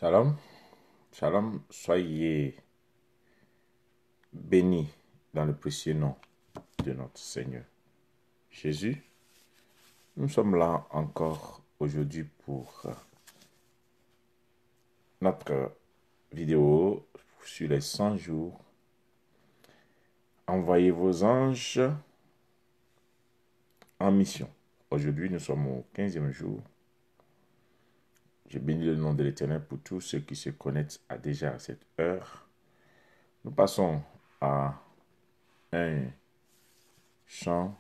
Shalom, shalom, soyez bénis dans le précieux nom de notre Seigneur Jésus. Nous sommes là encore aujourd'hui pour notre vidéo sur les 100 jours. Envoyez vos anges en mission. Aujourd'hui, nous sommes au 15e jour. Je bénis le nom de l'Éternel pour tous ceux qui se connectent déjà à cette heure. Nous passons à un chant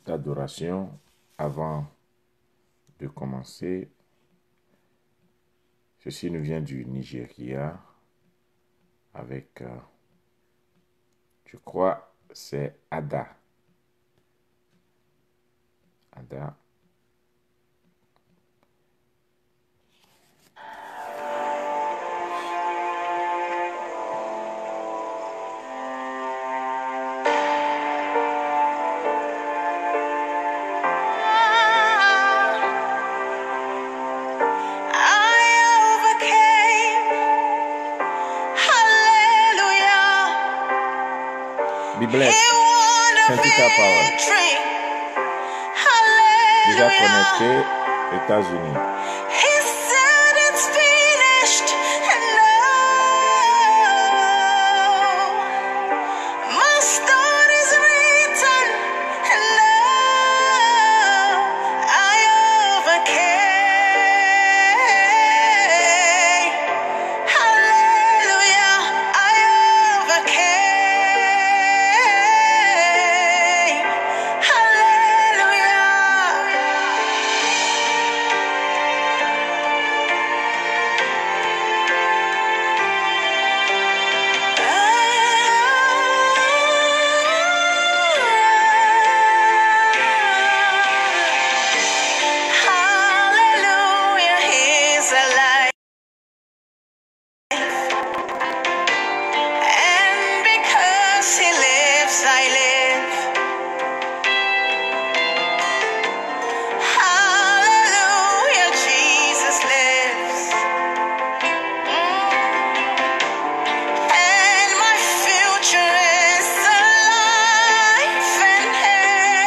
d'adoration avant de commencer. Ceci nous vient du Nigeria avec, je crois, c'est Ada. Ada. Be blessed. Sentis ta parole. Déjà connecté, États-Unis.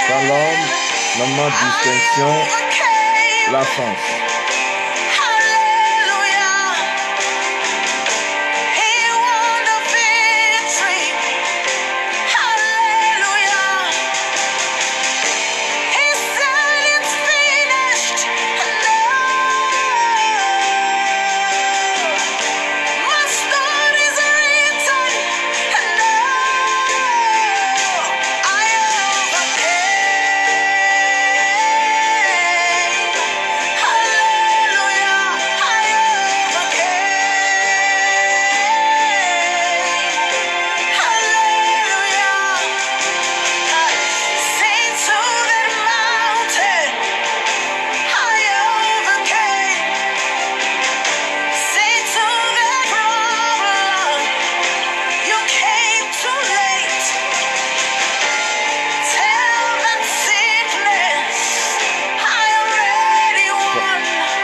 Shalom, maman distinction, la France.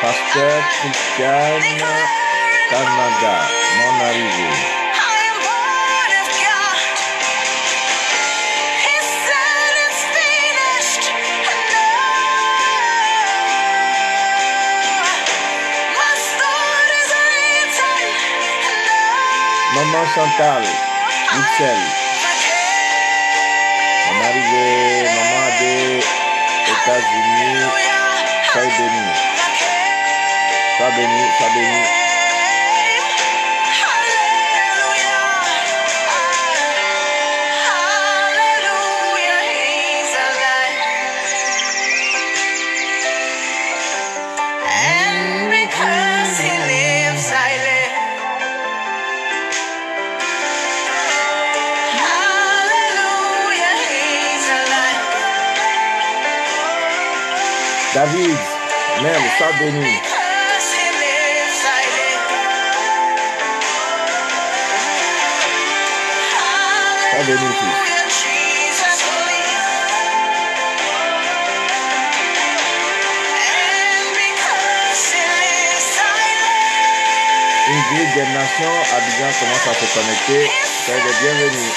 Pasteur Christian, Canada, mon arrivée. Maman Chantal, Michel. Mon arrivée, maman des États-Unis, soyez bénis. Sois béni, sois béni. David, merde, sois béni. Sois béni, fils. ville des nations, Abidjan commence à se connecter. Soyez les bienvenus.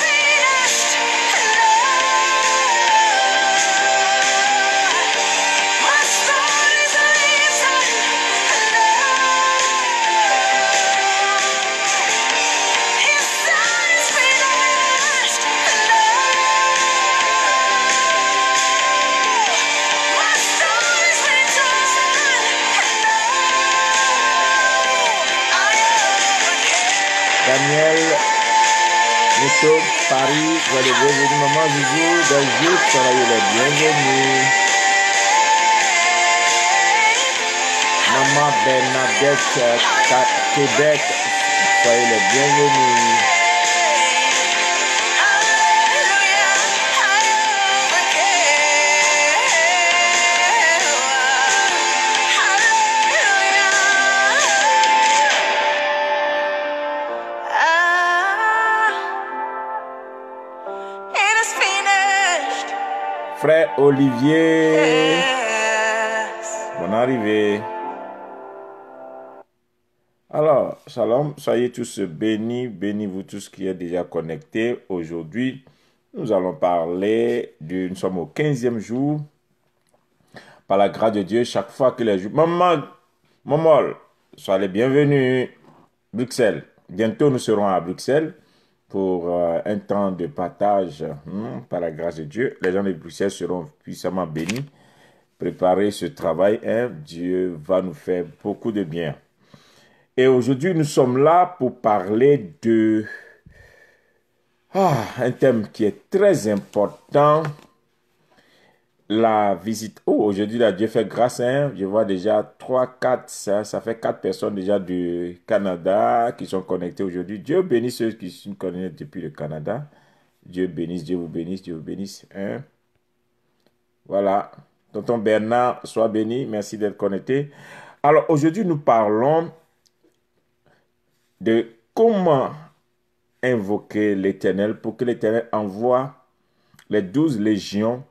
Daniel, Neto, Paris, soyez les bienvenus. Maman Zouzou, Belgique, soyez les bienvenus. Maman Bernadette, Québec, soyez les bienvenus. Frère Olivier, bonne arrivée. Alors, shalom, soyez tous bénis, bénis-vous tous qui êtes déjà connectés. Aujourd'hui, nous allons parler nous sommes au 15e jour. Par la grâce de Dieu, chaque fois que les jours... Maman, soyez les bienvenus. Bruxelles, bientôt nous serons à Bruxelles pour un temps de partage par la grâce de Dieu. Les gens de Bruxelles seront puissamment bénis. Préparez ce travail, Dieu va nous faire beaucoup de bien. Et aujourd'hui, nous sommes là pour parler de un thème qui est très important. La visite. Oh, aujourd'hui, là, Dieu fait grâce. Je vois déjà 3, 4, ça fait 4 personnes déjà du Canada qui sont connectées aujourd'hui. Dieu bénisse ceux qui sont connectés depuis le Canada. Dieu bénisse, Dieu vous bénisse, Dieu vous bénisse. Voilà. Tonton Bernard, sois béni. Merci d'être connecté. Alors, aujourd'hui, nous parlons de comment invoquer l'Éternel pour que l'Éternel envoie les 12 légions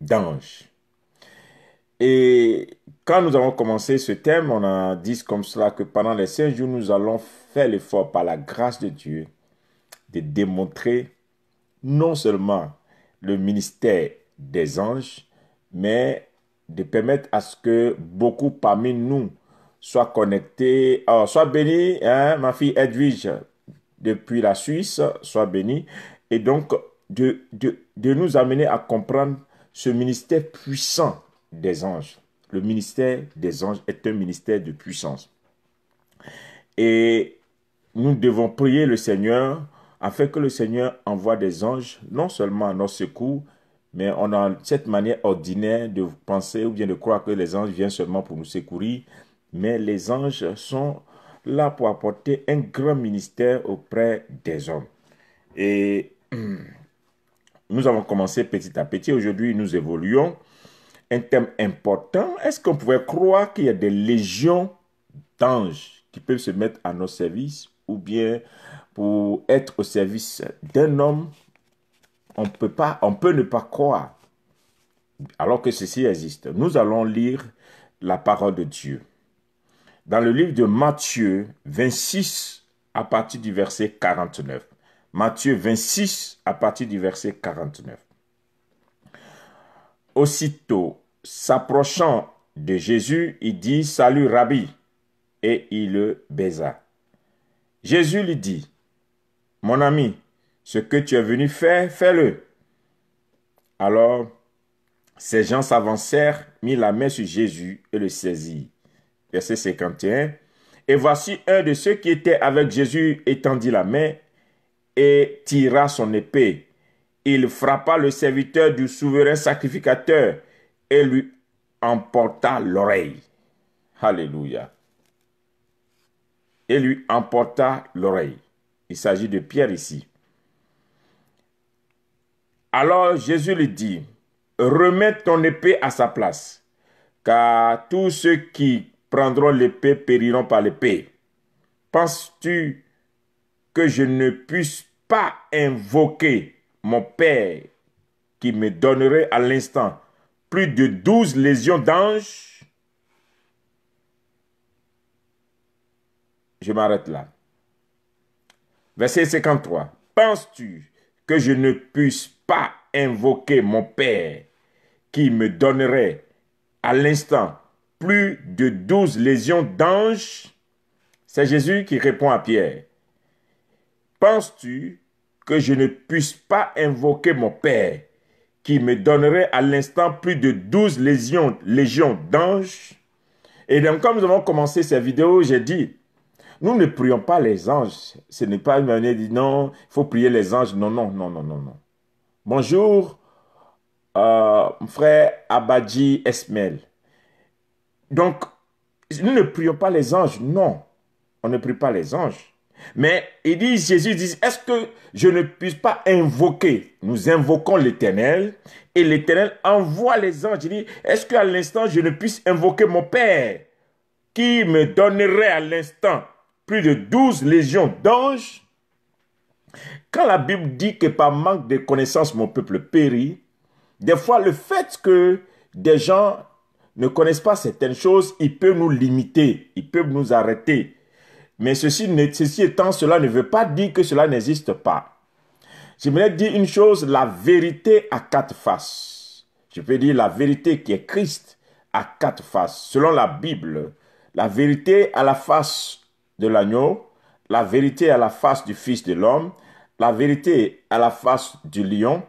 d'anges. Et quand nous avons commencé ce thème, on a dit comme cela que pendant les 5 jours, nous allons faire l'effort par la grâce de Dieu de démontrer non seulement le ministère des anges, mais de permettre à ce que beaucoup parmi nous soient connectés, soient bénis, ma fille Edwige depuis la Suisse, soit bénie, et donc de nous amener à comprendre ce ministère puissant des anges. Le ministère des anges est un ministère de puissance. Et nous devons prier le Seigneur afin que le Seigneur envoie des anges, non seulement à notre secours, mais on a cette manière ordinaire de penser ou bien de croire que les anges viennent seulement pour nous secourir, mais les anges sont là pour apporter un grand ministère auprès des hommes. Et nous avons commencé petit à petit. Aujourd'hui, nous évoluons. Un thème important. Est-ce qu'on pouvait croire qu'il y a des légions d'anges qui peuvent se mettre à notre service ou bien pour être au service d'un homme, on peut ne pas croire alors que ceci existe. Nous allons lire la parole de Dieu. Dans le livre de Matthieu 26 à partir du verset 49. Matthieu 26 à partir du verset 49. Aussitôt, s'approchant de Jésus, il dit « Salut, Rabbi » et il le baisa. Jésus lui dit « Mon ami, ce que tu es venu faire, fais-le. » Alors, ces gens s'avancèrent, mirent la main sur Jésus et le saisirent. Verset 51. Et voici un de ceux qui étaient avec Jésus étendit la main et tira son épée. Il frappa le serviteur du souverain sacrificateur et lui emporta l'oreille. Alléluia. Et lui emporta l'oreille. Il s'agit de Pierre ici. Alors Jésus lui dit, remets ton épée à sa place, car tous ceux qui prendront l'épée périront par l'épée. Penses-tu que je ne puisse pas invoquer mon Père qui me donnerait à l'instant plus de 12 légions d'anges? Je m'arrête là. Verset 53. Penses-tu que je ne puisse pas invoquer mon Père qui me donnerait à l'instant plus de 12 légions d'anges? C'est Jésus qui répond à Pierre. Penses-tu que je ne puisse pas invoquer mon Père qui me donnerait à l'instant plus de 12 légions d'anges? Et donc, comme nous avons commencé cette vidéo, j'ai dit, nous ne prions pas les anges. Ce n'est pas une manière de dire non, il faut prier les anges. Non, non, non, non, non, non. Bonjour, frère Abadji Esmel. Donc, nous ne prions pas les anges. Non, on ne prie pas les anges. Mais il dit, Jésus dit, est-ce que je ne puisse pas invoquer? Nous invoquons l'Éternel et l'Éternel envoie les anges. Il dit, est-ce qu'à l'instant je ne puisse invoquer mon Père qui me donnerait à l'instant plus de 12 légions d'anges? Quand la Bible dit que par manque de connaissances mon peuple périt, des fois le fait que des gens ne connaissent pas certaines choses, il peut nous limiter, il peut nous arrêter. Mais ceci étant, cela ne veut pas dire que cela n'existe pas. J'aimerais dire une chose, la vérité a 4 faces. Je peux dire la vérité qui est Christ a 4 faces. Selon la Bible, la vérité à la face de l'agneau, la vérité à la face du Fils de l'homme, la vérité à la face du lion,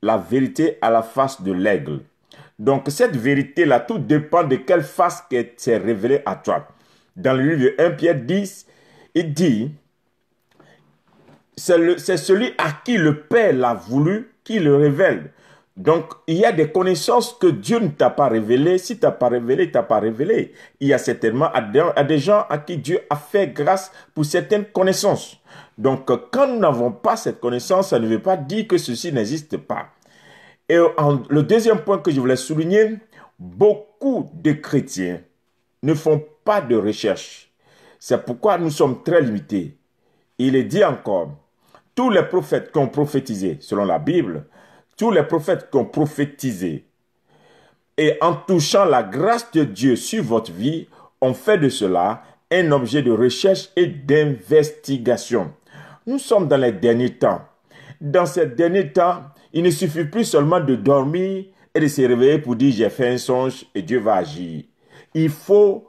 la vérité à la face de l'aigle. Donc cette vérité-là, tout dépend de quelle face qu'elle s'est révélée à toi. Dans le livre de 1 Pierre 10, il dit, c'est celui à qui le Père l'a voulu qui le révèle. Donc, il y a des connaissances que Dieu ne t'a pas révélées. Si tu n'as pas révélé, il ne t'a pas révélé. Il y a certainement des gens à qui Dieu a fait grâce pour certaines connaissances. Donc, quand nous n'avons pas cette connaissance, ça ne veut pas dire que ceci n'existe pas. Et le deuxième point que je voulais souligner, beaucoup de chrétiens ne font pas de recherche. C'est pourquoi nous sommes très limités. Il est dit encore, tous les prophètes qui ont prophétisé, selon la Bible, tous les prophètes qui ont prophétisé, et en touchant la grâce de Dieu sur votre vie, ont fait de cela un objet de recherche et d'investigation. Nous sommes dans les derniers temps. Dans ces derniers temps, il ne suffit plus seulement de dormir et de se réveiller pour dire j'ai fait un songe et Dieu va agir. Il faut,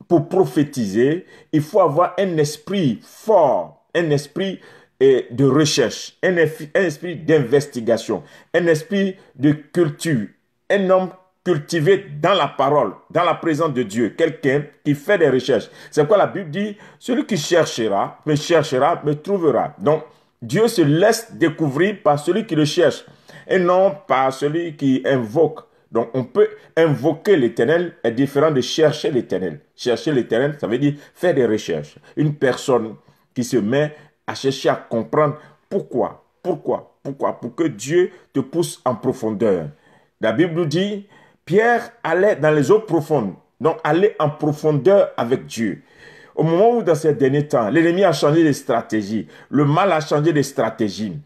pour prophétiser, il faut avoir un esprit fort, un esprit de recherche, un esprit d'investigation, un esprit de culture, un homme cultivé dans la parole, dans la présence de Dieu, quelqu'un qui fait des recherches. C'est pourquoi la Bible dit, celui qui cherchera, me trouvera. Donc, Dieu se laisse découvrir par celui qui le cherche et non par celui qui invoque. Donc, on peut invoquer l'Éternel est différent de chercher l'Éternel. Chercher l'Éternel, ça veut dire faire des recherches. Une personne qui se met à chercher à comprendre pourquoi, pour que Dieu te pousse en profondeur. La Bible nous dit, Pierre allait dans les eaux profondes, donc aller en profondeur avec Dieu. Au moment où, dans ces derniers temps, l'ennemi a changé de stratégie, le mal a changé de stratégie,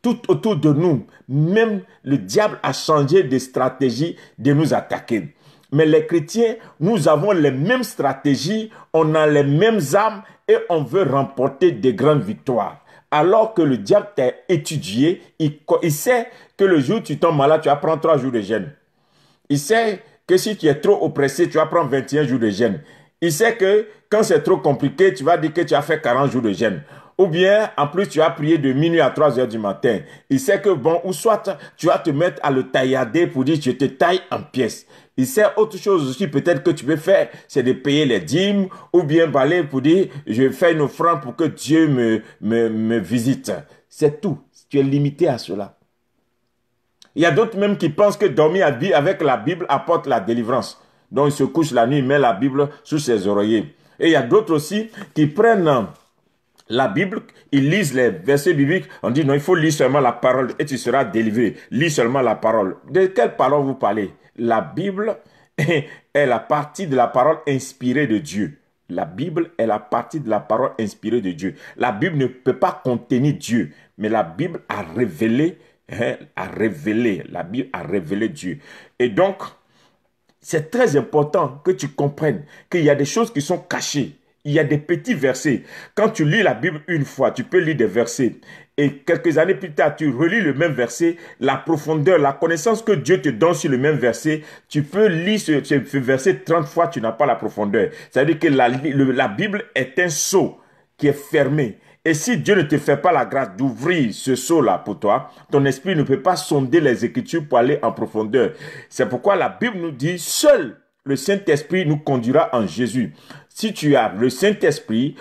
tout autour de nous, même le diable a changé de stratégie de nous attaquer. Mais les chrétiens, nous avons les mêmes stratégies, on a les mêmes armes et on veut remporter de grandes victoires. Alors que le diable t'a étudié, il sait que le jour où tu tombes malade, tu vas prendre 3 jours de jeûne. Il sait que si tu es trop oppressé, tu vas prendre 21 jours de jeûne. Il sait que quand c'est trop compliqué, tu vas dire que tu as fait 40 jours de jeûne. Ou bien, en plus, tu as prié de minuit à 3 heures du matin. Il sait que, bon, ou soit tu vas te mettre à le taillader pour dire, je te taille en pièces. Il sait autre chose aussi, peut-être que tu peux faire, c'est de payer les dîmes, ou bien aller pour dire, je fais une offrande pour que Dieu me visite. C'est tout. Tu es limité à cela. Il y a d'autres même qui pensent que dormir avec la Bible apporte la délivrance. Donc, il se couche la nuit, il met la Bible sous ses oreillers. Et il y a d'autres aussi qui prennent la Bible, ils lisent les versets bibliques, on dit non, il faut lire seulement la parole et tu seras délivré. Lis seulement la parole. De quelle parole vous parlez? La Bible est la partie de la parole inspirée de Dieu. La Bible est la partie de la parole inspirée de Dieu. La Bible ne peut pas contenir Dieu, mais la Bible a révélé, la Bible a révélé Dieu. Et donc, c'est très important que tu comprennes qu'il y a des choses qui sont cachées. Il y a des petits versets. Quand tu lis la Bible une fois, tu peux lire des versets. Et quelques années plus tard, tu relis le même verset, la profondeur, la connaissance que Dieu te donne sur le même verset, tu peux lire ce verset 30 fois, tu n'as pas la profondeur. C'est-à-dire que la Bible est un seau qui est fermé. Et si Dieu ne te fait pas la grâce d'ouvrir ce seau-là pour toi, ton esprit ne peut pas sonder les Écritures pour aller en profondeur. C'est pourquoi la Bible nous dit, seul le Saint-Esprit nous conduira en Jésus. Si tu as le Saint-Esprit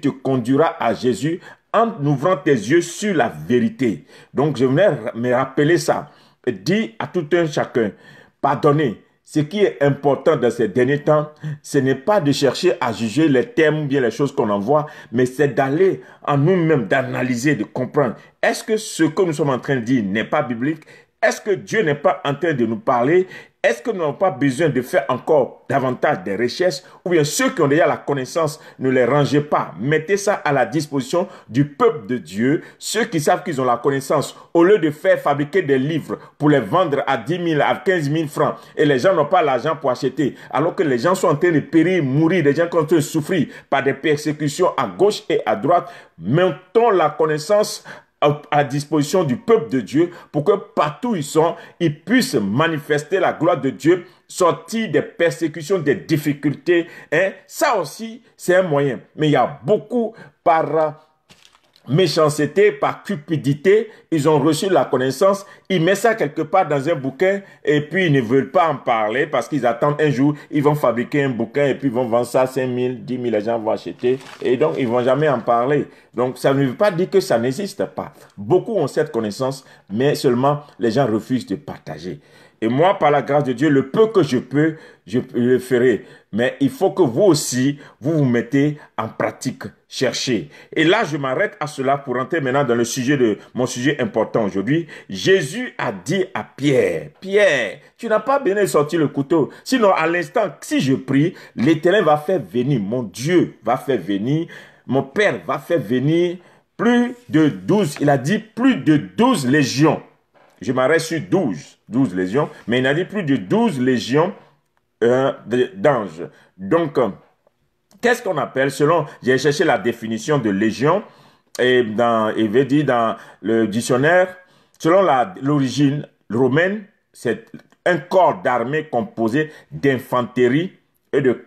te conduira à Jésus en ouvrant tes yeux sur la vérité. Donc, je voulais me rappeler ça. Dis à tout un chacun, pardonnez. Ce qui est important dans ces derniers temps, ce n'est pas de chercher à juger les thèmes ou bien les choses qu'on envoie, mais c'est d'aller en nous-mêmes, d'analyser, de comprendre. Est-ce que ce que nous sommes en train de dire n'est pas biblique? Est-ce que Dieu n'est pas en train de nous parler? Est-ce que nous n'avons pas besoin de faire encore davantage des recherches? Ou bien ceux qui ont déjà la connaissance, ne les rangez pas. Mettez ça à la disposition du peuple de Dieu. Ceux qui savent qu'ils ont la connaissance, au lieu de faire fabriquer des livres pour les vendre à 10 000, à 15 000 francs, et les gens n'ont pas l'argent pour acheter, alors que les gens sont en train de périr, mourir, les gens sont en train de souffrir par des persécutions à gauche et à droite, mettons la connaissance à disposition du peuple de Dieu pour que partout où ils sont, ils puissent manifester la gloire de Dieu, sortir des persécutions, des difficultés. Ça aussi, c'est un moyen. Mais il y a beaucoup par méchanceté, par cupidité, ils ont reçu la connaissance, ils mettent ça quelque part dans un bouquin et puis ils ne veulent pas en parler parce qu'ils attendent un jour, ils vont fabriquer un bouquin et puis ils vont vendre ça à 5 000, 10 000, les gens vont acheter et donc ils ne vont jamais en parler. Donc ça ne veut pas dire que ça n'existe pas. Beaucoup ont cette connaissance, mais seulement les gens refusent de partager. Et moi, par la grâce de Dieu, le peu que je peux, je le ferai. Mais il faut que vous aussi, vous vous mettez en pratique, cherchez. Et là, je m'arrête à cela pour entrer maintenant dans le sujet de mon sujet important aujourd'hui. Jésus a dit à Pierre, Pierre, tu n'as pas bien sorti le couteau. Sinon, à l'instant, si je prie, l'Éternel va faire venir, mon Dieu va faire venir, mon Père va faire venir plus de 12, il a dit plus de 12 légions. Je m'arrête sur 12 légions, mais il a dit plus de 12 légions d'anges. Donc, qu'est-ce qu'on appelle, j'ai cherché la définition de légion, et il veut dire dans le dictionnaire, selon l'origine romaine, c'est un corps d'armée composé d'infanterie et de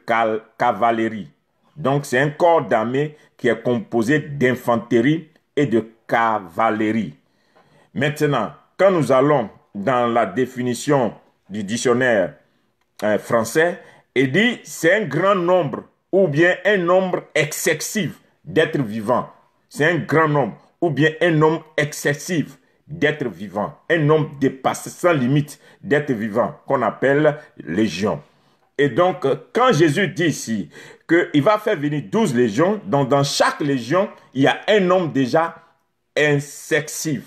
cavalerie. Donc, c'est un corps d'armée qui est composé d'infanterie et de cavalerie. Maintenant, quand nous allons dans la définition du dictionnaire français, il dit c'est un grand nombre ou bien un nombre excessif d'êtres vivants. C'est un grand nombre ou bien un nombre excessif d'êtres vivants. Un nombre dépassé sans limite d'êtres vivants qu'on appelle légion. Et donc, quand Jésus dit ici qu'il va faire venir 12 légions, donc dans chaque légion, il y a un nombre déjà excessif.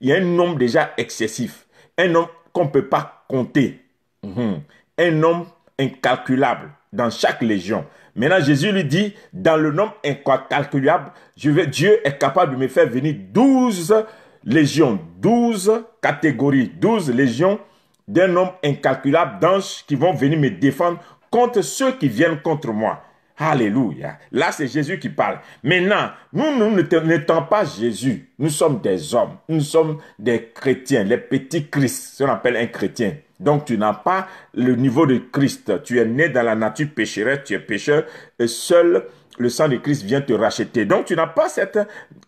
Il y a un nombre déjà excessif. Un nombre qu'on ne peut pas compter. Un nombre incalculable dans chaque légion. Maintenant, Jésus lui dit, dans le nombre incalculable, Dieu est capable de me faire venir 12 légions, 12 catégories, 12 légions d'un nombre incalculable d'anges qui vont venir me défendre contre ceux qui viennent contre moi. Alléluia. Là, c'est Jésus qui parle. Maintenant, nous n'étant pas Jésus, nous sommes des hommes, nous sommes des chrétiens, les petits Christ, ce qu'on appelle un chrétien. Donc, tu n'as pas le niveau de Christ. Tu es né dans la nature pécheresse, tu es pécheur, et seul le sang de Christ vient te racheter. Donc, tu n'as pas cette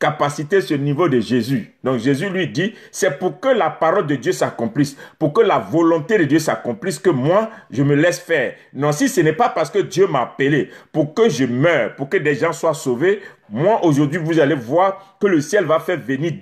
capacité, ce niveau de Jésus. Donc, Jésus lui dit, c'est pour que la parole de Dieu s'accomplisse, pour que la volonté de Dieu s'accomplisse, que moi, je me laisse faire. Non, si ce n'est pas parce que Dieu m'a appelé, pour que je meure, pour que des gens soient sauvés, moi, aujourd'hui, vous allez voir que le ciel va faire venir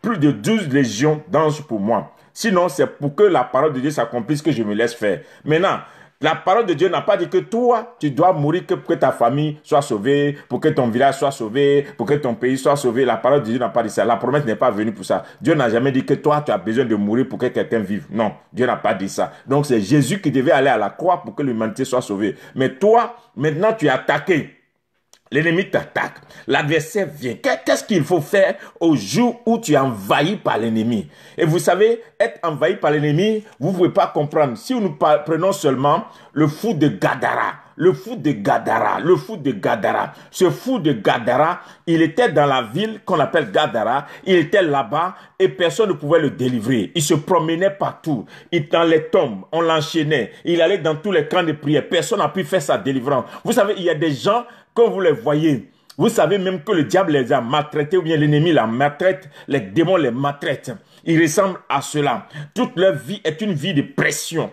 plus de 12 légions d'anges pour moi. Sinon, c'est pour que la parole de Dieu s'accomplisse que je me laisse faire. Maintenant, la parole de Dieu n'a pas dit que toi, tu dois mourir pour que ta famille soit sauvée, pour que ton village soit sauvé, pour que ton pays soit sauvé. La parole de Dieu n'a pas dit ça. La promesse n'est pas venue pour ça. Dieu n'a jamais dit que toi, tu as besoin de mourir pour que quelqu'un vive. Non, Dieu n'a pas dit ça. Donc, c'est Jésus qui devait aller à la croix pour que l'humanité soit sauvée. Mais toi, maintenant, tu es attaqué. L'ennemi t'attaque, l'adversaire vient. Qu'est-ce qu'il faut faire au jour où tu es envahi par l'ennemi? Et vous savez, être envahi par l'ennemi, vous ne pouvez pas comprendre. Si nous prenons seulement le fou de Gadara, le fou de Gadara, le fou de Gadara. Ce fou de Gadara, il était dans la ville qu'on appelle Gadara, il était là-bas et personne ne pouvait le délivrer. Il se promenait partout, il dans les tombes, on l'enchaînait, il allait dans tous les camps de prière, personne n'a pu faire sa délivrance. Vous savez, il y a des gens, quand vous les voyez, vous savez même que le diable les a maltraités ou bien l'ennemi la maltraite, les démons les maltraitent. Ils ressemblent à cela. Toute leur vie est une vie de pression.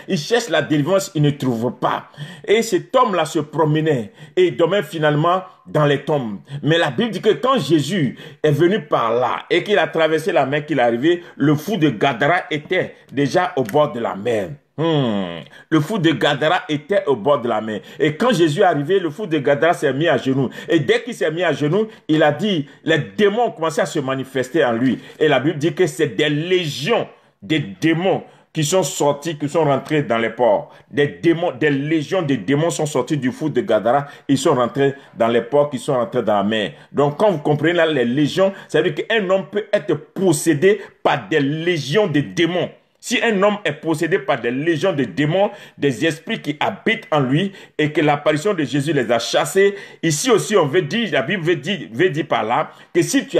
Ils cherchent la délivrance, ils ne trouvent pas. Et cet homme-là se promenait et il dormait finalement dans les tombes. Mais la Bible dit que quand Jésus est venu par là et qu'il a traversé la mer, qu'il est arrivé, le fou de Gadara était déjà au bord de la mer. Le fou de Gadara était au bord de la mer. Et quand Jésus est arrivé, le fou de Gadara s'est mis à genoux. Et dès qu'il s'est mis à genoux, il a dit, les démons ont commencé à se manifester en lui. Et la Bible dit que c'est des légions, des démons qui sont sortis, qui sont rentrés dans les ports. Des démons, des légions de démons sont sortis du fou de Gadara. Ils sont rentrés dans les ports, qui sont rentrés dans la mer. Donc, quand vous comprenez là, les légions, ça veut dire qu'un homme peut être possédé par des légions de démons. Si un homme est possédé par des légions de démons, des esprits qui habitent en lui et que l'apparition de Jésus les a chassés, ici aussi on veut dire, la Bible veut dire par là que si tu es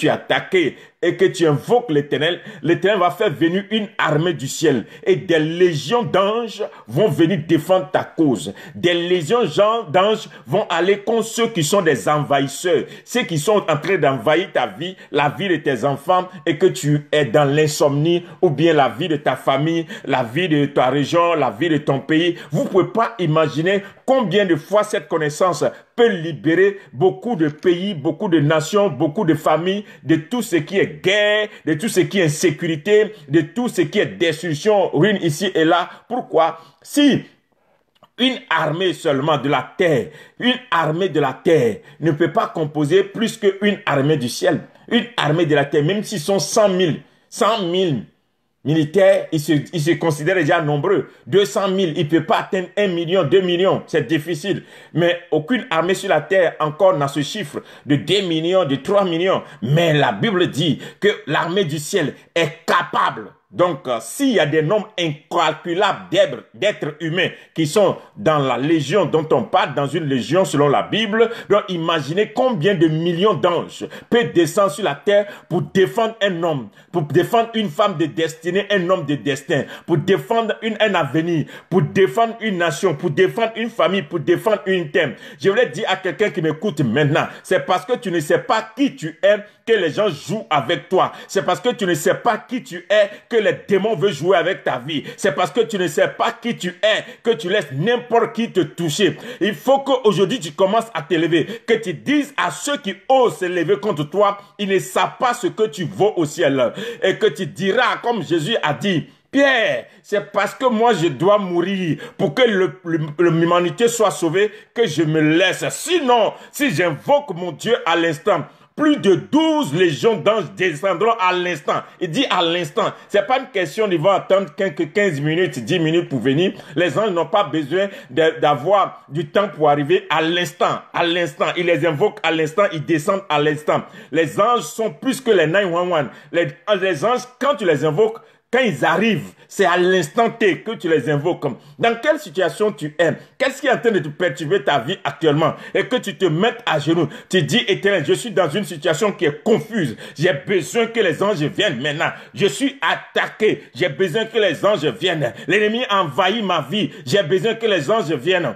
attaqué et que tu invoques l'Éternel, l'Éternel va faire venir une armée du ciel et des légions d'anges vont venir défendre ta cause. Des légions d'anges vont aller contre ceux qui sont des envahisseurs, ceux qui sont en train d'envahir ta vie, la vie de tes enfants et que tu es dans l'insomnie ou bien la vie de ta famille, la vie de ta région, la vie de ton pays. Vous ne pouvez pas imaginer combien de fois cette connaissance peut libérer beaucoup de pays, beaucoup de nations, beaucoup de familles, de tout ce qui est guerre, de tout ce qui est insécurité, de tout ce qui est destruction, ruine ici et là. Pourquoi? Si une armée seulement de la terre, une armée de la terre ne peut pas composer plus qu'une armée du ciel, une armée de la terre, même s'ils sont 100 000 militaires, ils se considèrent déjà nombreux. 200 000, ils ne peuvent pas atteindre 1 million, 2 millions. C'est difficile. Mais aucune armée sur la terre encore n'a ce chiffre de 2 millions, de 3 millions. Mais la Bible dit que l'armée du ciel est capable. Donc, s'il y a des nombres incalculables d'êtres humains qui sont dans la légion dont on parle, dans une légion selon la Bible, donc imaginez combien de millions d'anges peuvent descendre sur la terre pour défendre un homme, pour défendre une femme de destinée, un homme de destin, pour défendre un avenir, pour défendre une nation, pour défendre une famille, pour défendre une thème. Je voulais dire à quelqu'un qui m'écoute maintenant, c'est parce que tu ne sais pas qui tu es que les gens jouent avec toi. C'est parce que tu ne sais pas qui tu es que les démons veulent jouer avec ta vie. C'est parce que tu ne sais pas qui tu es que tu laisses n'importe qui te toucher. Il faut qu'aujourd'hui tu commences à t'élever, que tu dises à ceux qui osent s'élever contre toi, ils ne savent pas ce que tu vaux au ciel. Et que tu diras, comme Jésus a dit, Pierre, c'est parce que moi je dois mourir pour que l'humanité soit sauvée que je me laisse. Sinon, si j'invoque mon Dieu à l'instant, plus de 12 légions d'anges descendront à l'instant. Il dit à l'instant. C'est pas une question d'ils vont attendre 15 minutes, 10 minutes pour venir. Les anges n'ont pas besoin d'avoir du temps pour arriver à l'instant. À l'instant. Ils les invoquent à l'instant. Ils descendent à l'instant. Les anges sont plus que les 911. Les anges, quand tu les invoques, quand ils arrivent, c'est à l'instant T que tu les invoques. Dans quelle situation tu es? Qu'est-ce qui est en train de te perturber ta vie actuellement? Et que tu te mettes à genoux. Tu dis, Éternel, je suis dans une situation qui est confuse. J'ai besoin que les anges viennent maintenant. Je suis attaqué. J'ai besoin que les anges viennent. L'ennemi envahit ma vie. J'ai besoin que les anges viennent.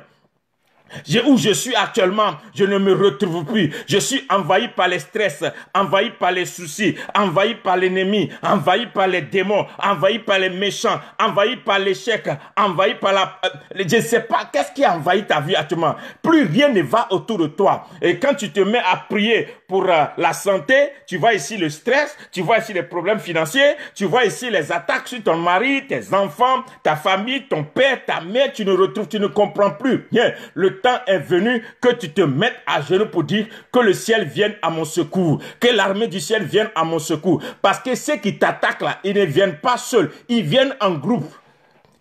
Où je suis actuellement, je ne me retrouve plus. Je suis envahi par les stress, envahi par les soucis, envahi par l'ennemi, envahi par les démons, envahi par les méchants, envahi par l'échec, envahi par je ne sais pas, qu'est-ce qui a envahi ta vie actuellement? Plus rien ne va autour de toi. Et quand tu te mets à prier pour la santé, tu vois ici le stress, tu vois ici les problèmes financiers, tu vois ici les attaques sur ton mari, tes enfants, ta famille, ton père, ta mère, tu ne comprends plus. Bien, le temps est venu que tu te mettes à genoux pour dire que le ciel vienne à mon secours, que l'armée du ciel vienne à mon secours. Parce que ceux qui t'attaquent là, ils ne viennent pas seuls, ils viennent en groupe.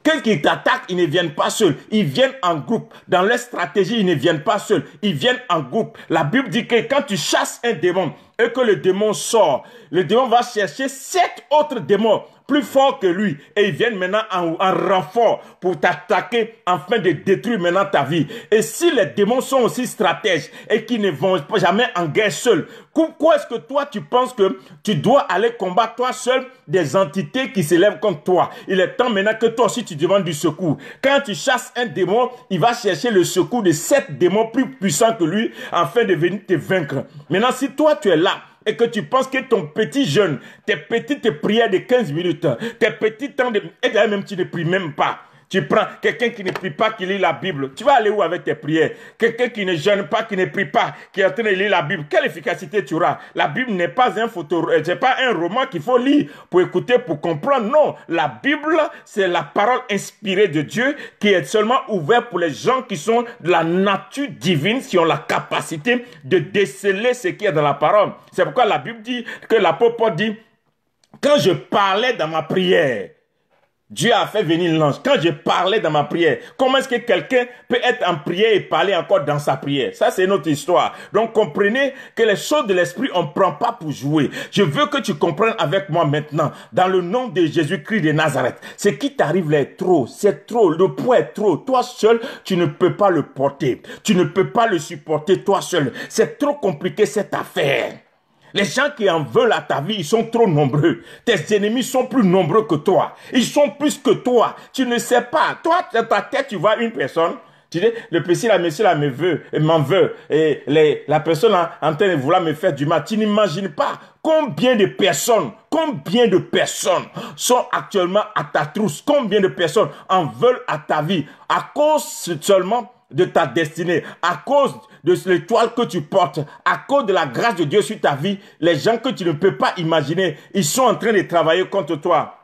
Ceux qui t'attaquent, ils ne viennent pas seuls, ils viennent en groupe. Dans leur stratégie, ils ne viennent pas seuls, ils viennent en groupe. La Bible dit que quand tu chasses un démon, et que le démon sort, le démon va chercher 7 autres démons plus forts que lui et ils viennent maintenant en renfort pour t'attaquer afin de détruire maintenant ta vie. Et si les démons sont aussi stratèges et qui ne vont jamais en guerre seuls, pourquoi est-ce que toi tu penses que tu dois aller combattre toi seul des entités qui s'élèvent contre toi? Il est temps maintenant que toi aussi tu demandes du secours. Quand tu chasses un démon, il va chercher le secours de 7 démons plus puissants que lui afin de venir te vaincre. Maintenant, si toi tu es là et que tu penses que ton petit jeûne, tes petites prières de 15 minutes, tes petits temps de... Et d'ailleurs même tu ne pries même pas. Tu prends quelqu'un qui ne prie pas, qui lit la Bible. Tu vas aller où avec tes prières? Quelqu'un qui ne jeûne pas, qui ne prie pas, qui est en train de lire la Bible. Quelle efficacité tu auras? La Bible n'est pas c'est pas un roman qu'il faut lire pour écouter, pour comprendre. Non, la Bible, c'est la parole inspirée de Dieu qui est seulement ouverte pour les gens qui sont de la nature divine, qui ont la capacité de déceler ce qui est dans la parole. C'est pourquoi la Bible dit que l'apôtre Paul dit, quand je parlais dans ma prière, Dieu a fait venir l'ange. Quand je parlais dans ma prière, comment est-ce que quelqu'un peut être en prière et parler encore dans sa prière? Ça, c'est notre histoire. Donc, comprenez que les choses de l'esprit, on ne prend pas pour jouer. Je veux que tu comprennes avec moi maintenant, dans le nom de Jésus-Christ de Nazareth. Ce qui t'arrive là est trop, c'est trop, le poids est trop. Toi seul, tu ne peux pas le porter. Tu ne peux pas le supporter toi seul. C'est trop compliqué cette affaire. Les gens qui en veulent à ta vie, ils sont trop nombreux. Tes ennemis sont plus nombreux que toi. Ils sont plus que toi. Tu ne sais pas. Toi, dans ta tête, tu vois une personne. Tu dis, le petit, la monsieur, là, m'en veut. Et la personne là, en train de vouloir me faire du mal. Tu n'imagines pas combien de personnes sont actuellement à ta trousse. Combien de personnes en veulent à ta vie. À cause seulement de ta destinée, à cause de l'étoile que tu portes, à cause de la grâce de Dieu sur ta vie, les gens que tu ne peux pas imaginer, ils sont en train de travailler contre toi.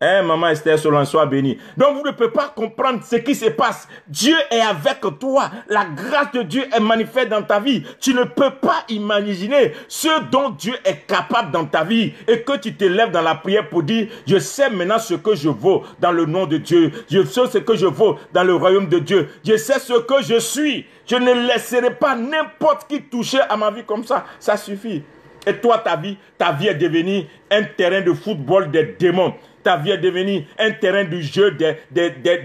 Hein, maman Esther, Solon, sois bénie. Donc, vous ne pouvez pas comprendre ce qui se passe. Dieu est avec toi. La grâce de Dieu est manifeste dans ta vie. Tu ne peux pas imaginer ce dont Dieu est capable dans ta vie et que tu te lèves dans la prière pour dire, je sais maintenant ce que je vaux dans le nom de Dieu. Je sais ce que je vaux dans le royaume de Dieu. Je sais ce que je suis. Je ne laisserai pas n'importe qui toucher à ma vie comme ça. Ça suffit. Et toi, ta vie est devenue un terrain de football des démons. Ta vie est devenue un terrain de jeu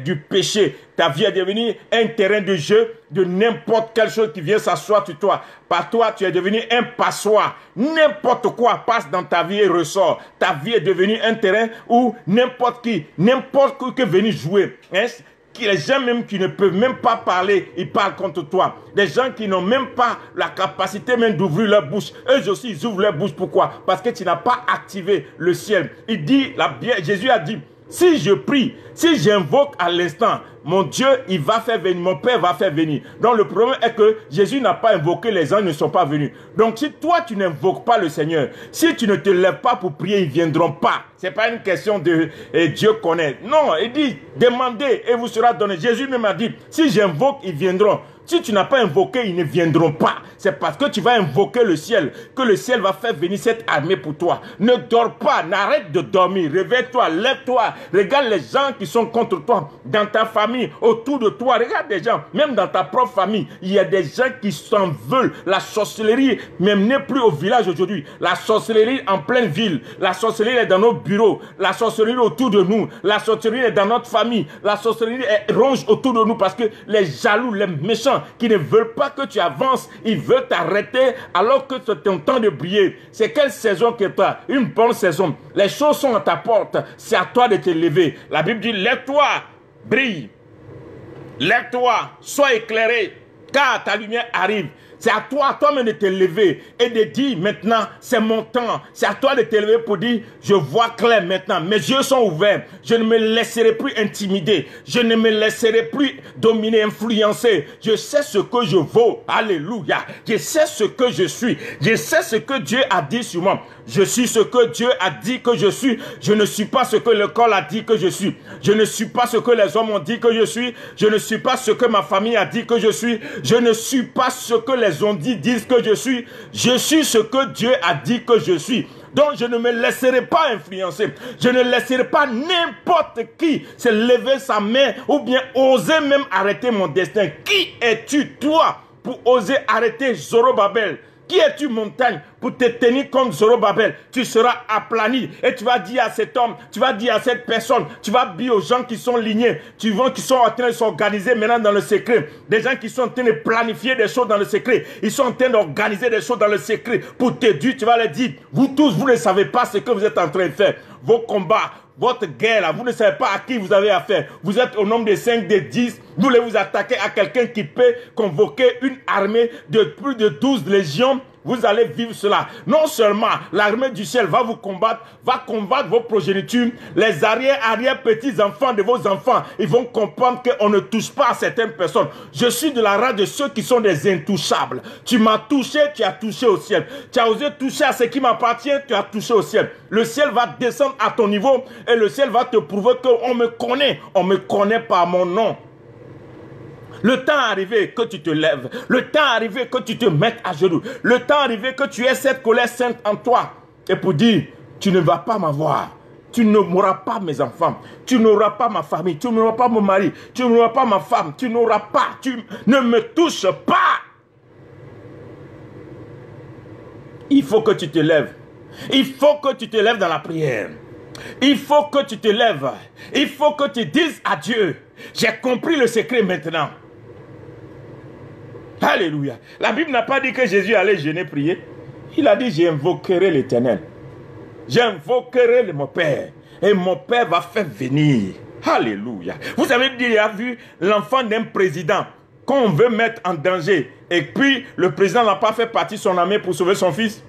du péché. Ta vie est devenue un terrain de jeu de n'importe quelle chose qui vient s'asseoir sur toi. Par toi, tu es devenu un passoire. N'importe quoi passe dans ta vie et ressort. Ta vie est devenue un terrain où n'importe qui peut venir jouer. Hein? Les gens même qui ne peuvent même pas parler, ils parlent contre toi. Des gens qui n'ont même pas la capacité même d'ouvrir leur bouche. Eux aussi, ils ouvrent leur bouche. Pourquoi? Parce que tu n'as pas activé le ciel. Il dit, Jésus a dit, si je prie, si j'invoque à l'instant, mon Dieu, il va faire venir, mon Père va faire venir. Donc le problème est que Jésus n'a pas invoqué, les anges ne sont pas venus. Donc si toi tu n'invoques pas le Seigneur, si tu ne te lèves pas pour prier, ils ne viendront pas. Ce n'est pas une question de Dieu connaît. Non, il dit, demandez et vous sera donné. Jésus même a dit, si j'invoque, ils viendront. Si tu n'as pas invoqué, ils ne viendront pas. C'est parce que tu vas invoquer le ciel que le ciel va faire venir cette armée pour toi. Ne dors pas, n'arrête de dormir. Réveille-toi, lève-toi. Regarde les gens qui sont contre toi, dans ta famille, autour de toi. Regarde des gens, même dans ta propre famille. Il y a des gens qui s'en veulent. La sorcellerie même n'est plus au village aujourd'hui. La sorcellerie en pleine ville. La sorcellerie est dans nos bureaux. La sorcellerie autour de nous. La sorcellerie est dans notre famille. La sorcellerie ronge autour de nous parce que les jaloux, les méchants, qui ne veulent pas que tu avances, ils veulent t'arrêter alors que c'est ton temps de briller. C'est quelle saison que tu as? Une bonne saison. Les choses sont à ta porte. C'est à toi de te lever. La Bible dit, lève-toi, brille. Lève-toi, sois éclairé, car ta lumière arrive. C'est à toi-même de te lever et de dire maintenant, c'est mon temps. C'est à toi de te lever pour dire, je vois clair maintenant. Mes yeux sont ouverts. Je ne me laisserai plus intimider. Je ne me laisserai plus dominer, influencer. Je sais ce que je vaux. Alléluia. Je sais ce que je suis. Je sais ce que Dieu a dit sur moi. Je suis ce que Dieu a dit que je suis. Je ne suis pas ce que le corps a dit que je suis. Je ne suis pas ce que les hommes ont dit que je suis. Je ne suis pas ce que ma famille a dit que je suis. Je ne suis pas ce que les ont dit disent que je suis. Je suis ce que Dieu a dit que je suis. Donc je ne me laisserai pas influencer. Je ne laisserai pas n'importe qui se lever sa main ou bien oser même arrêter mon destin. Qui es-tu toi pour oser arrêter Zorobabel? Qui es-tu, montagne, pour te tenir comme Zorobabel? Tu seras aplani et tu vas dire à cet homme, tu vas dire à cette personne, tu vas dire aux gens qui sont lignés, qui sont en train de s'organiser maintenant dans le secret, des gens qui sont en train de planifier des choses dans le secret, ils sont en train d'organiser des choses dans le secret pour te dire, tu vas leur dire, vous tous, vous ne savez pas ce que vous êtes en train de faire. Vos combats, votre guerre, là, vous ne savez pas à qui vous avez affaire. Vous êtes au nombre de 5, de 10. Vous voulez vous attaquer à quelqu'un qui peut convoquer une armée de plus de 12 légions. Vous allez vivre cela. Non seulement l'armée du ciel va vous combattre, va combattre vos progénitures, les arrière-petits-enfants de vos enfants, ils vont comprendre qu'on ne touche pas à certaines personnes. Je suis de la race de ceux qui sont des intouchables. Tu m'as touché, tu as touché au ciel. Tu as osé toucher à ce qui m'appartient, tu as touché au ciel. Le ciel va descendre à ton niveau et le ciel va te prouver qu'on me connaît. On me connaît par mon nom. Le temps est arrivé que tu te lèves. Le temps est arrivé que tu te mettes à genoux. Le temps est arrivé que tu aies cette colère sainte en toi. Et pour dire, tu ne vas pas m'avoir. Tu n'auras pas mes enfants. Tu n'auras pas ma famille. Tu n'auras pas mon mari. Tu n'auras pas ma femme. Tu n'auras pas. Tu ne me touches pas. Il faut que tu te lèves. Il faut que tu te lèves dans la prière. Il faut que tu te lèves. Il faut que tu dises à Dieu, j'ai compris le secret maintenant. Alléluia. La Bible n'a pas dit que Jésus allait jeûner, prier. Il a dit, j'invoquerai l'Éternel. J'invoquerai mon Père. Et mon Père va faire venir. Alléluia. Vous avez déjà vu l'enfant d'un président qu'on veut mettre en danger. Et puis, le président n'a pas fait partie de son armée pour sauver son fils.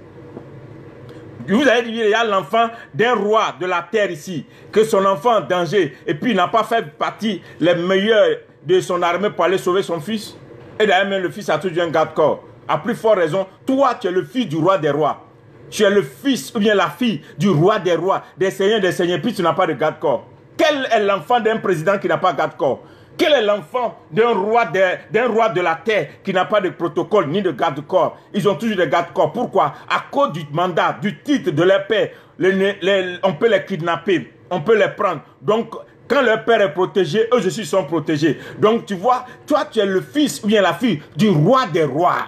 Vous avez dit, il y a l'enfant d'un roi de la terre ici, que son enfant est en danger, et puis il n'a pas fait partie les meilleurs de son armée pour aller sauver son fils. Et d'ailleurs, même le fils a toujours un garde-corps. À plus forte raison, toi, tu es le fils du roi des rois. Tu es le fils ou bien la fille du roi des rois, des seigneurs, puis tu n'as pas de garde-corps. Quel est l'enfant d'un président qui n'a pas de garde-corps? Quel est l'enfant d'un roi de la terre qui n'a pas de protocole ni de garde-corps? Ils ont toujours des garde-corps. Pourquoi? À cause du mandat, du titre de leur père, on peut les kidnapper, on peut les prendre. Donc, quand leur père est protégé, eux aussi sont protégés. Donc, tu vois, toi, tu es le fils ou bien la fille du roi des rois,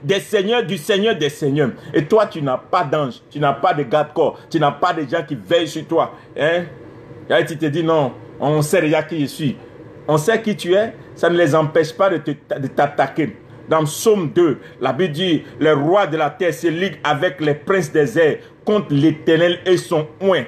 des seigneurs, du seigneur des seigneurs. Et toi, tu n'as pas d'ange, tu n'as pas de garde-corps, tu n'as pas de gens qui veillent sur toi. Hein? Et tu te dis non. On sait déjà qui je suis. On sait qui tu es. Ça ne les empêche pas de t'attaquer. Dans Psaume 2, la Bible dit, les rois de la terre se liguent avec les princes des airs contre l'Éternel et son oint.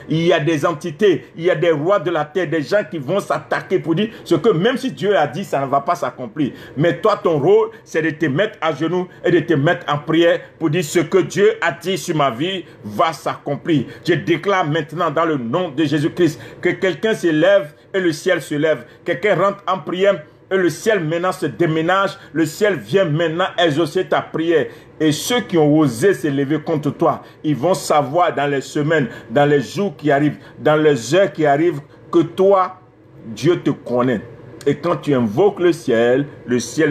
Il y a des entités, il y a des rois de la terre, des gens qui vont s'attaquer pour dire ce que même si Dieu a dit, ça ne va pas s'accomplir. Mais toi, ton rôle, c'est de te mettre à genoux et de te mettre en prière pour dire ce que Dieu a dit sur ma vie va s'accomplir. Je déclare maintenant dans le nom de Jésus-Christ que quelqu'un se lève et le ciel se lève. Quelqu'un rentre en prière et le ciel maintenant se déménage. Le ciel vient maintenant exaucer ta prière. Et ceux qui ont osé se lever contre toi, ils vont savoir dans les semaines, dans les jours qui arrivent, dans les heures qui arrivent, que toi, Dieu te connaît. Et quand tu invoques le ciel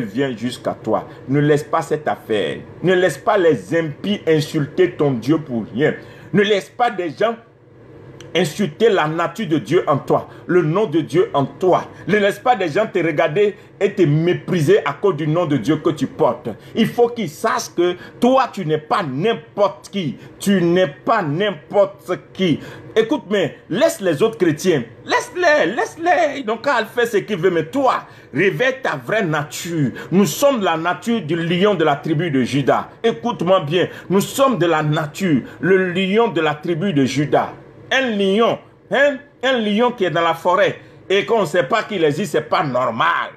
vient jusqu'à toi. Ne laisse pas cette affaire. Ne laisse pas les impies insulter ton Dieu pour rien. Ne laisse pas des gens insulter la nature de Dieu en toi, le nom de Dieu en toi. Ne laisse pas des gens te regarder et te mépriser à cause du nom de Dieu que tu portes. Il faut qu'ils sachent que toi, tu n'es pas n'importe qui. Tu n'es pas n'importe qui. Écoute, mais laisse les autres chrétiens. Laisse-les. Donc, elle fait ce qu'il veut. Mais toi, réveille ta vraie nature. Nous sommes la nature du lion de la tribu de Juda. Écoute-moi bien. Nous sommes de la nature, le lion de la tribu de Juda. Un lion, un lion qui est dans la forêt et qu'on ne sait pas qu'il existe, c'est pas normal.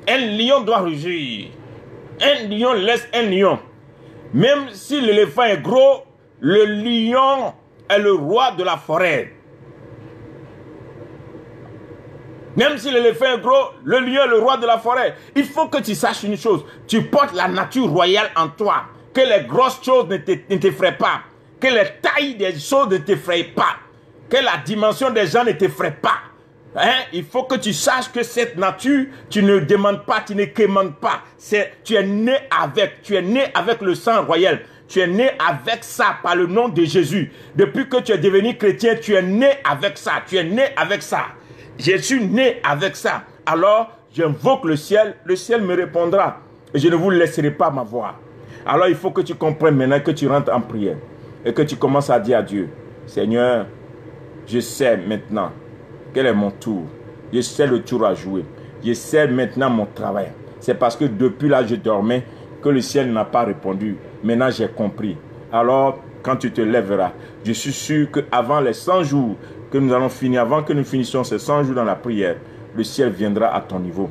Un lion doit rugir. Un lion laisse un lion. Même si l'éléphant est gros, le lion est le roi de la forêt. Même si l'éléphant est gros, le lion est le roi de la forêt. Il faut que tu saches une chose. Tu portes la nature royale en toi. Que les grosses choses ne t'effraient pas. Que les tailles des choses ne t'effraient pas. Que la dimension des gens ne t'effraie pas. Il faut que tu saches que cette nature, tu ne demandes pas, tu ne quémandes pas. Tu es né avec le sang royal. Tu es né avec ça par le nom de Jésus. Depuis que tu es devenu chrétien, tu es né avec ça. Tu es né avec ça. Je suis né avec ça. Alors, j'invoque le ciel me répondra. Et je ne vous laisserai pas m'avoir. Alors il faut que tu comprennes maintenant, que tu rentres en prière. Et que tu commences à dire à Dieu, Seigneur, je sais maintenant quel est mon tour. Je sais le tour à jouer. Je sais maintenant mon travail. C'est parce que depuis là, je dormais que le ciel n'a pas répondu. Maintenant, j'ai compris. Alors, quand tu te lèveras, je suis sûr qu'avant les 100 jours que nous allons finir, avant que nous finissions ces 100 jours dans la prière, le ciel viendra à ton niveau.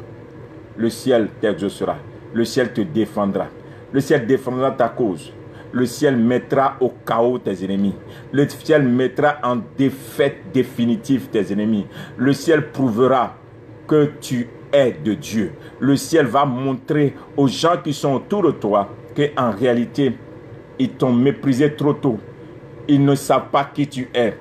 Le ciel t'exaucera. Le ciel te défendra. Le ciel défendra ta cause. Le ciel mettra au chaos tes ennemis. Le ciel mettra en défaite définitive tes ennemis. Le ciel prouvera que tu es de Dieu. Le ciel va montrer aux gens qui sont autour de toi qu'en réalité, ils t'ont méprisé trop tôt. Ils ne savent pas qui tu es.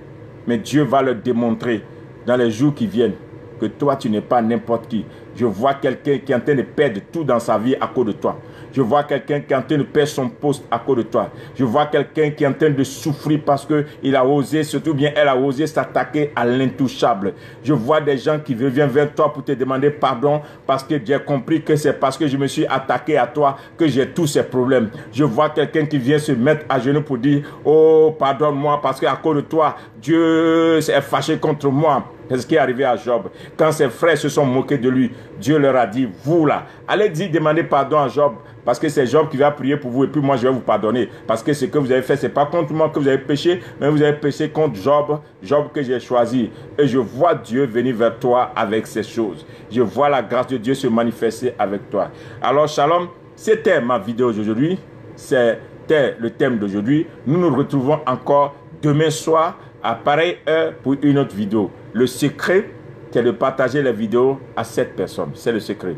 Mais Dieu va leur démontrer dans les jours qui viennent que toi, tu n'es pas n'importe qui. Je vois quelqu'un qui est en train de perdre tout dans sa vie à cause de toi. Je vois quelqu'un qui est en train de perdre son poste à cause de toi. Je vois quelqu'un qui est en train de souffrir parce qu'il a osé, surtout bien elle a osé s'attaquer à l'intouchable. Je vois des gens qui reviennent vers toi pour te demander pardon parce que j'ai compris que c'est parce que je me suis attaqué à toi que j'ai tous ces problèmes. Je vois quelqu'un qui vient se mettre à genoux pour dire, oh, pardonne-moi parce qu'à cause de toi, Dieu s'est fâché contre moi. C'est ce qui est arrivé à Job. Quand ses frères se sont moqués de lui, Dieu leur a dit, vous là, allez dire, demandez pardon à Job, parce que c'est Job qui va prier pour vous, et puis moi je vais vous pardonner. Parce que ce que vous avez fait, ce n'est pas contre moi que vous avez péché, mais vous avez péché contre Job, Job que j'ai choisi. Et je vois Dieu venir vers toi avec ces choses. Je vois la grâce de Dieu se manifester avec toi. Alors shalom, c'était ma vidéo d'aujourd'hui. C'était le thème d'aujourd'hui. Nous nous retrouvons encore demain soir à pareille heure pour une autre vidéo. Le secret, c'est de partager la vidéo à 7 personnes. C'est le secret.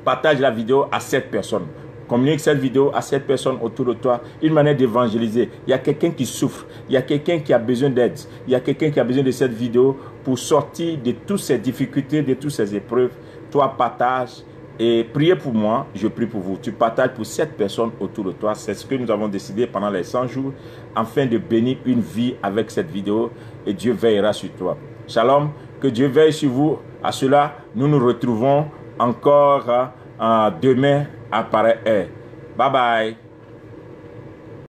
Partage la vidéo à 7 personnes. Communique cette vidéo à 7 personnes autour de toi. Une manière d'évangéliser. Il y a quelqu'un qui souffre. Il y a quelqu'un qui a besoin d'aide. Il y a quelqu'un qui a besoin de cette vidéo pour sortir de toutes ces difficultés, de toutes ces épreuves. Toi, partage. Et priez pour moi, je prie pour vous. Tu partages pour 7 personnes autour de toi. C'est ce que nous avons décidé pendant les 100 jours, afin de bénir une vie avec cette vidéo. Et Dieu veillera sur toi. Shalom, que Dieu veille sur vous. À cela, nous nous retrouvons encore demain à pareille heure. Bye bye.